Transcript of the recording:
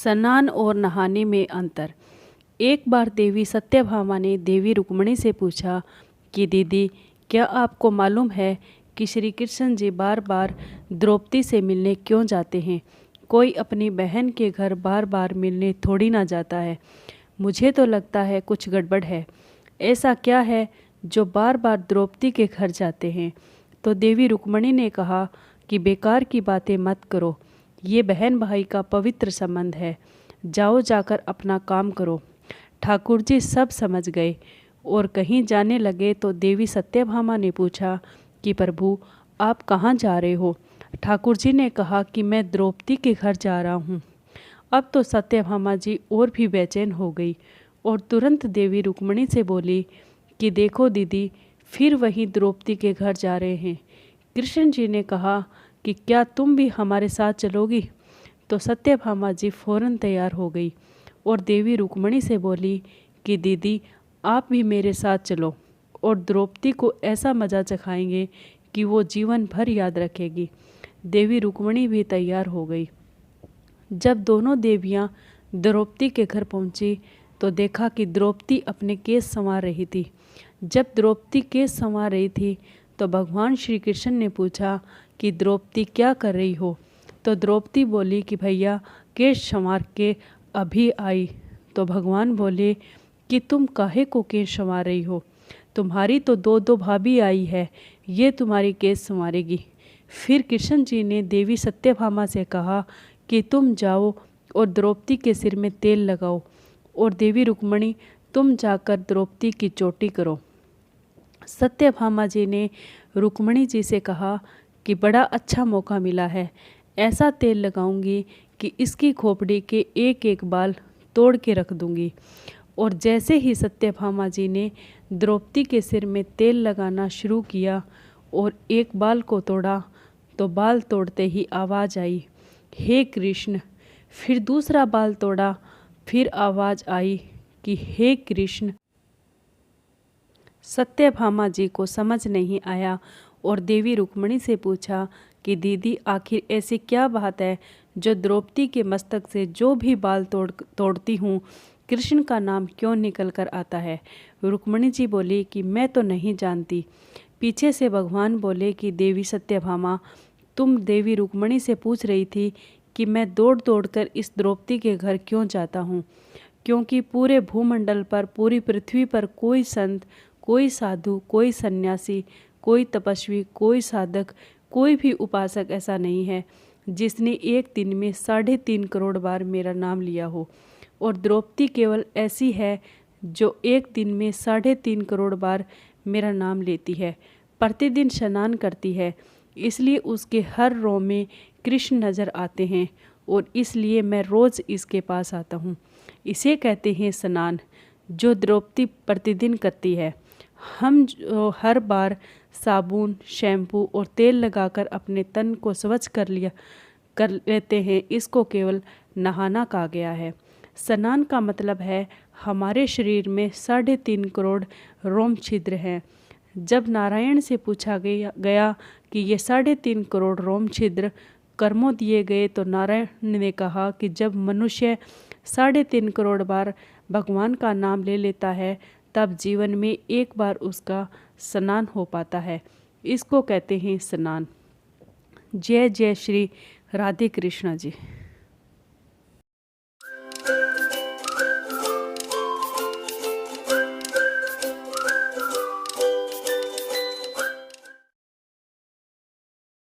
स्नान और नहाने में अंतर। एक बार देवी सत्यभामा ने देवी रुक्मिणी से पूछा कि दीदी, क्या आपको मालूम है कि श्री कृष्ण जी बार बार द्रौपदी से मिलने क्यों जाते हैं? कोई अपनी बहन के घर बार बार मिलने थोड़ी ना जाता है। मुझे तो लगता है कुछ गड़बड़ है। ऐसा क्या है जो बार बार द्रौपदी के घर जाते हैं? तो देवी रुक्मिणी ने कहा कि बेकार की बातें मत करो, ये बहन भाई का पवित्र संबंध है। जाओ, जाकर अपना काम करो। ठाकुर जी सब समझ गए और कहीं जाने लगे तो देवी सत्यभामा ने पूछा कि प्रभु, आप कहाँ जा रहे हो? ठाकुर जी ने कहा कि मैं द्रौपदी के घर जा रहा हूँ। अब तो सत्यभामा जी और भी बेचैन हो गई और तुरंत देवी रुक्मिणी से बोली कि देखो दीदी, फिर वहीं द्रौपदी के घर जा रहे हैं। कृष्ण जी ने कहा कि क्या तुम भी हमारे साथ चलोगी? तो सत्यभामा जी फौरन तैयार हो गई और देवी रुक्मिणी से बोली कि दीदी, आप भी मेरे साथ चलो और द्रौपदी को ऐसा मज़ा चखाएंगे कि वो जीवन भर याद रखेगी। देवी रुक्मिणी भी तैयार हो गई। जब दोनों देवियां द्रौपदी के घर पहुंची तो देखा कि द्रौपदी अपने केस संवार रही थी। जब द्रौपदी केस संवार रही थी तो भगवान श्री कृष्ण ने पूछा कि द्रौपदी क्या कर रही हो? तो द्रौपदी बोली कि भैया, केस संवार के अभी आई। तो भगवान बोले कि तुम काहे को केस संवार रही हो? तुम्हारी तो दो दो भाभी आई है, ये तुम्हारी केस संवारेगी। फिर कृष्ण जी ने देवी सत्यभामा से कहा कि तुम जाओ और द्रौपदी के सिर में तेल लगाओ, और देवी रुक्मिणी, तुम जाकर द्रौपदी की चोटी करो। सत्यभामा जी ने रुक्मिणी जी से कहा कि बड़ा अच्छा मौका मिला है, ऐसा तेल लगाऊंगी कि इसकी खोपड़ी के एक एक बाल तोड़ के रख दूंगी। और जैसे ही सत्यभामा जी ने द्रौपदी के सिर में तेल लगाना शुरू किया और एक बाल को तोड़ा तो बाल तोड़ते ही आवाज़ आई, हे कृष्ण। फिर दूसरा बाल तोड़ा, फिर आवाज़ आई कि हे कृष्ण। सत्यभामा जी को समझ नहीं आया और देवी रुक्मिणी से पूछा कि दीदी, आखिर ऐसी क्या बात है जो द्रौपदी के मस्तक से जो भी बाल तोड़ती हूँ, कृष्ण का नाम क्यों निकल कर आता है? रुक्मिणी जी बोली कि मैं तो नहीं जानती। पीछे से भगवान बोले कि देवी सत्यभामा, तुम देवी रुक्मिणी से पूछ रही थी कि मैं दौड़ दौड़ कर इस द्रौपदी के घर क्यों जाता हूँ, क्योंकि पूरे भूमंडल पर, पूरी पृथ्वी पर कोई संत, कोई साधु, कोई सन्यासी, कोई तपस्वी, कोई साधक, कोई भी उपासक ऐसा नहीं है जिसने एक दिन में 3.5 करोड़ बार मेरा नाम लिया हो। और द्रौपदी केवल ऐसी है जो एक दिन में 3.5 करोड़ बार मेरा नाम लेती है, प्रतिदिन स्नान करती है, इसलिए उसके हर रोम में कृष्ण नज़र आते हैं और इसलिए मैं रोज़ इसके पास आता हूँ। इसे कहते हैं स्नान, जो द्रौपदी प्रतिदिन करती है। हम जो हर बार साबुन, शैम्पू और तेल लगाकर अपने तन को स्वच्छ कर लेते हैं, इसको केवल नहाना कहा गया है। स्नान का मतलब है हमारे शरीर में 3.5 करोड़ रोम छिद्र हैं। जब नारायण से पूछा गया कि ये 3.5 करोड़ रोम छिद्र कर्मों दिए गए तो नारायण ने कहा कि जब मनुष्य 3.5 करोड़ बार भगवान का नाम ले लेता है तब जीवन में एक बार उसका स्नान हो पाता है। इसको कहते हैं स्नान। जय जय श्री राधे कृष्ण जी।